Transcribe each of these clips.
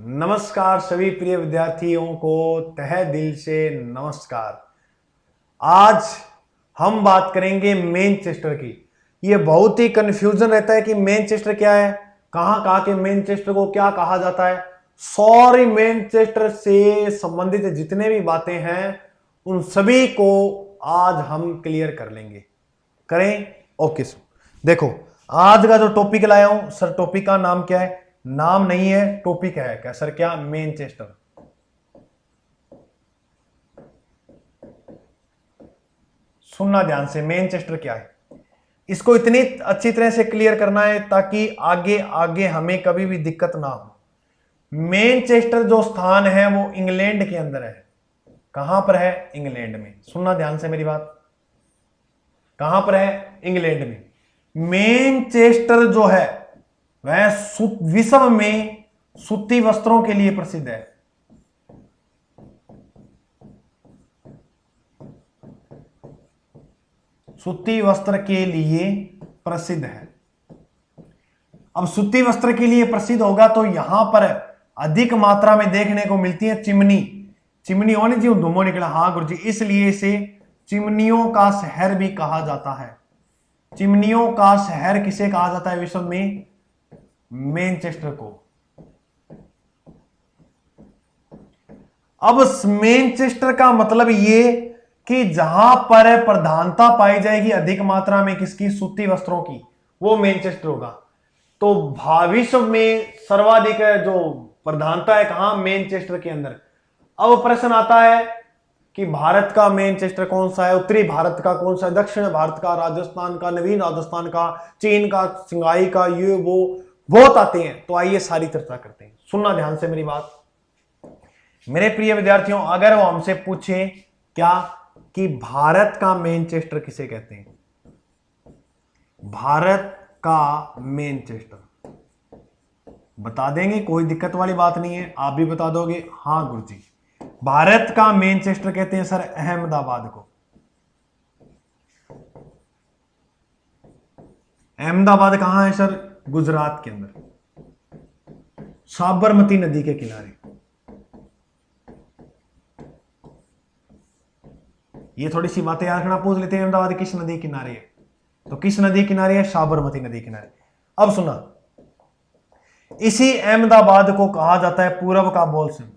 नमस्कार सभी प्रिय विद्यार्थियों को तहे दिल से नमस्कार। आज हम बात करेंगे मैनचेस्टर की। ये बहुत ही कंफ्यूजन रहता है कि मैनचेस्टर क्या है, कहां कहां के मैनचेस्टर को क्या कहा जाता है। सॉरी, मैनचेस्टर से संबंधित जितने भी बातें हैं उन सभी को आज हम क्लियर कर लेंगे। करें? ओके सर, देखो आज का जो टॉपिक लाया हूं सर, टॉपिक का नाम क्या है? नाम नहीं है, टॉपिक है। क्या सर? क्या? मैनचेस्टर। सुनना ध्यान से, मैनचेस्टर क्या है इसको इतनी अच्छी तरह से क्लियर करना है ताकि आगे आगे हमें कभी भी दिक्कत ना हो। मैनचेस्टर जो स्थान है वो इंग्लैंड के अंदर है। कहां पर है? इंग्लैंड में। सुनना ध्यान से मेरी बात, कहां पर है? इंग्लैंड में। मैनचेस्टर जो है वह विश्व में सूती वस्त्रों के लिए प्रसिद्ध है। सूती वस्त्र के लिए प्रसिद्ध है। अब सूती वस्त्र के लिए प्रसिद्ध होगा तो यहां पर अधिक मात्रा में देखने को मिलती है चिमनी। चिमनी होनी जी, धुआं निकला। हाँ गुरु जी, इसलिए इसे चिमनियों का शहर भी कहा जाता है। चिमनियों का शहर किसे कहा जाता है विश्व में? मैनचेस्टर को। अब मैनचेस्टर का मतलब ये कि जहां पर प्रधानता पाई जाएगी अधिक मात्रा में किसकी? सूती वस्त्रों की, वो मैनचेस्टर होगा। तो विश्व में सर्वाधिक जो प्रधानता है कहां? मैनचेस्टर के अंदर। अब प्रश्न आता है कि भारत का मैनचेस्टर कौन सा है, उत्तरी भारत का कौन सा है, दक्षिण भारत का, राजस्थान का, नवीन राजस्थान का, चीन का, सिंगाई का, ये वो बहुत आते हैं। तो आइए सारी चर्चा करते हैं। सुनना ध्यान से मेरी बात मेरे प्रिय विद्यार्थियों। अगर वो हमसे पूछे क्या कि भारत का मैनचेस्टर किसे कहते हैं, भारत का मैनचेस्टर बता देंगे, कोई दिक्कत वाली बात नहीं है। आप भी बता दोगे? हाँ गुरुजी, भारत का मैनचेस्टर कहते हैं सर अहमदाबाद को। अहमदाबाद कहां है सर? गुजरात के अंदर, साबरमती नदी के किनारे। ये थोड़ी सी बातें याद रखना, पूछ लेते हैं अहमदाबाद किस नदी के किनारे है, तो किस नदी किनारे है? साबरमती नदी किनारे। अब सुना, इसी अहमदाबाद को कहा जाता है पूर्व का बोलसिंह।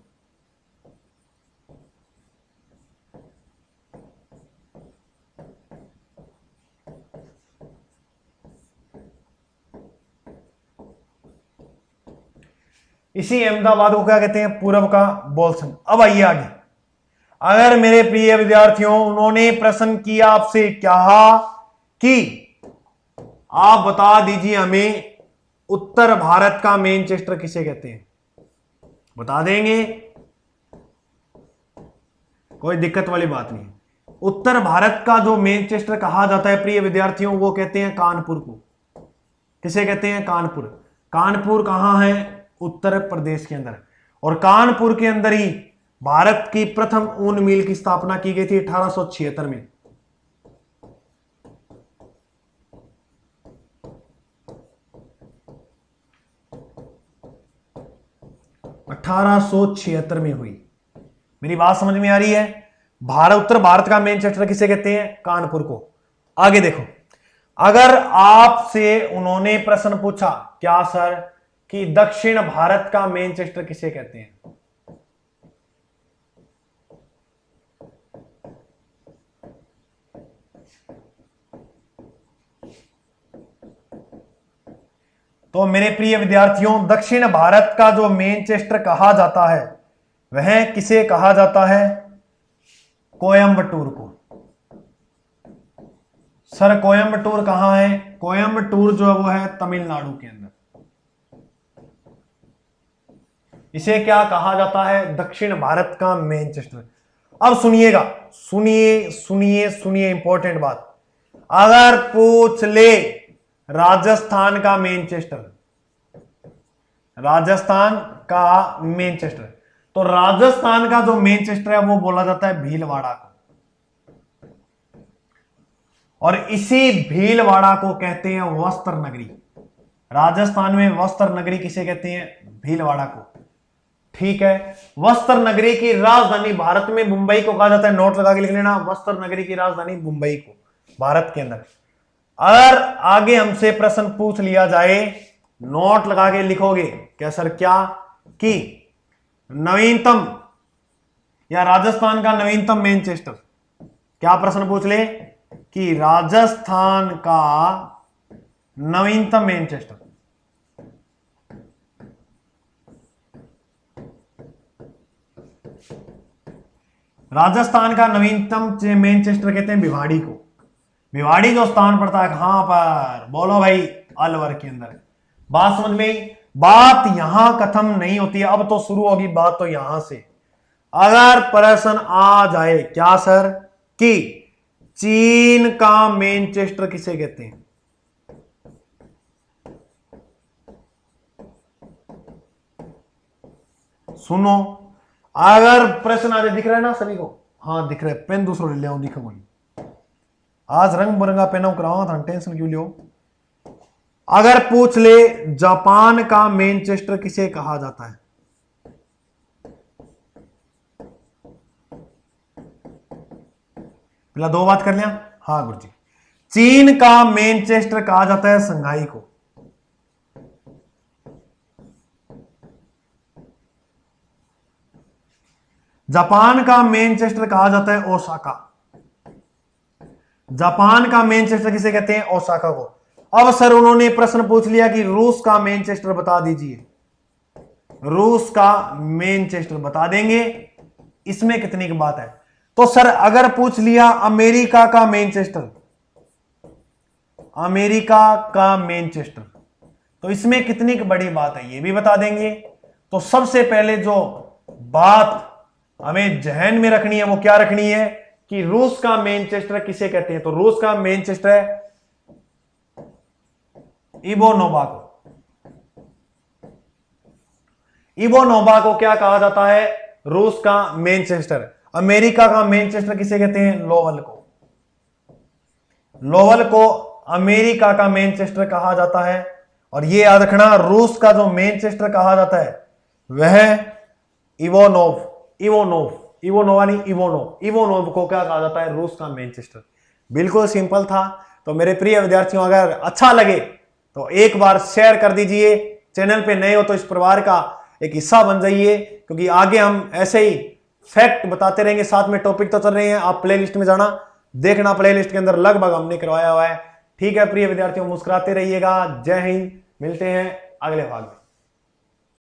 इसी अहमदाबाद को क्या कहते हैं? पूर्व का बोलसिंह। अब आइए आगे। अगर मेरे प्रिय विद्यार्थियों उन्होंने प्रश्न किया आपसे क्या कि आप बता दीजिए हमें उत्तर भारत का मैनचेस्टर किसे कहते हैं, बता देंगे, कोई दिक्कत वाली बात नहीं। उत्तर भारत का जो मैनचेस्टर कहा जाता है प्रिय विद्यार्थियों, वो कहते हैं कानपुर को। किसे कहते हैं? कानपुर। कानपुर कहां है? उत्तर प्रदेश के अंदर। और कानपुर के अंदर ही भारत की प्रथम ऊन मिल की स्थापना की गई थी 1876 में। 1876 में हुई। मेरी बात समझ में आ रही है? उत्तर भारत का मैनचेस्टर किसे कहते हैं? कानपुर को। आगे देखो, अगर आपसे उन्होंने प्रश्न पूछा क्या सर कि दक्षिण भारत का मैनचेस्टर किसे कहते हैं, तो मेरे प्रिय विद्यार्थियों दक्षिण भारत का जो मैनचेस्टर कहा जाता है वह किसे कहा जाता है? कोयंबटूर को। सर कोयंबटूर कहां है? कोयंबटूर जो है वो है तमिलनाडु के अंदर। इसे क्या कहा जाता है? दक्षिण भारत का मैनचेस्टर। अब सुनिएगा, सुनिए सुनिए सुनिए, इंपॉर्टेंट बात। अगर पूछ ले राजस्थान का मैनचेस्टर, राजस्थान का मैनचेस्टर, तो राजस्थान का जो मैनचेस्टर है वो बोला जाता है भीलवाड़ा को। और इसी भीलवाड़ा को कहते हैं वस्त्र नगरी। राजस्थान में वस्त्र नगरी किसे कहते हैं? भीलवाड़ा को। ठीक है। वस्त्र नगरी की राजधानी भारत में मुंबई को कहा जाता है, नोट लगा के लिख लेना, वस्त्र नगरी की राजधानी मुंबई को, भारत के अंदर। अगर आगे हमसे प्रश्न पूछ लिया जाए, नोट लगा के लिखोगे क्या सर, क्या कि नवीनतम या राजस्थान का नवीनतम मैनचेस्टर, क्या प्रश्न पूछ ले कि राजस्थान का नवीनतम मैनचेस्टर। राजस्थान का नवीनतम मैनचेस्टर कहते हैं भिवाड़ी को। भिवाड़ी जो स्थान पड़ता है कहां पर, बोलो भाई, अलवर के अंदर। बात समझ में? बात यहां खत्म नहीं होती है, अब तो शुरू होगी बात तो यहां से। अगर प्रश्न आ जाए क्या सर कि चीन का मैनचेस्टर किसे कहते हैं, सुनो, अगर प्रश्न आ जाए, दिख रहा है ना सभी को? हाँ दिख रहा है, पेन दूसरा ले आओ, दिखो कोई। आज रंग बिरंगा पेन कराओ था, टेंशन क्यों लियो। अगर पूछ ले जापान का मैनचेस्टर किसे कहा जाता है, पहला दो बात कर लिया। हाँ गुरुजी, चीन का मैनचेस्टर कहा जाता है संघाई को, जापान का मैनचेस्टर कहा जाता है ओसाका। जापान का मैनचेस्टर किसे कहते हैं, ओसाका को। अब सर उन्होंने प्रश्न पूछ लिया कि रूस का मैनचेस्टर बता दीजिए, रूस का मैनचेस्टर बता देंगे, इसमें कितनी की बात है। तो सर अगर पूछ लिया अमेरिका का मैनचेस्टर, अमेरिका का मैनचेस्टर, तो इसमें कितनी की बड़ी बात है, ये भी बता देंगे। तो सबसे पहले जो बात हमें जहन में रखनी है वो क्या रखनी है कि रूस का मैनचेस्टर किसे कहते हैं। तो रूस का मैनचेस्टर है इवोनोवा को। इवोनोवा को क्या कहा जाता है, रूस का मैनचेस्टर। अमेरिका का मैनचेस्टर किसे कहते हैं, लोवल को। लोवल को अमेरिका का मैनचेस्टर कहा जाता है। और यह याद रखना, रूस का जो मैनचेस्टर कहा जाता है वह इवोनोव, इवोनोवा नहीं, इवोनोव को क्या कहा जाता है, रूस का मैनचेस्टर। बिल्कुल सिंपल था। तो मेरे प्रिय विद्यार्थियों, अगर अच्छा लगे तो एक बार शेयर कर दीजिए, चैनल पे नए हो तो इस परिवार का एक हिस्सा बन जाइए, क्योंकि आगे हम ऐसे ही फैक्ट बताते रहेंगे, साथ में टॉपिक तो चल रहे हैं। आप प्लेलिस्ट में जाना, देखना, प्लेलिस्ट के अंदर लगभग हमने करवाया हुआ है। ठीक है प्रिय विद्यार्थियों, मुस्कुराते रहिएगा। जय हिंद, मिलते हैं अगले भाग में।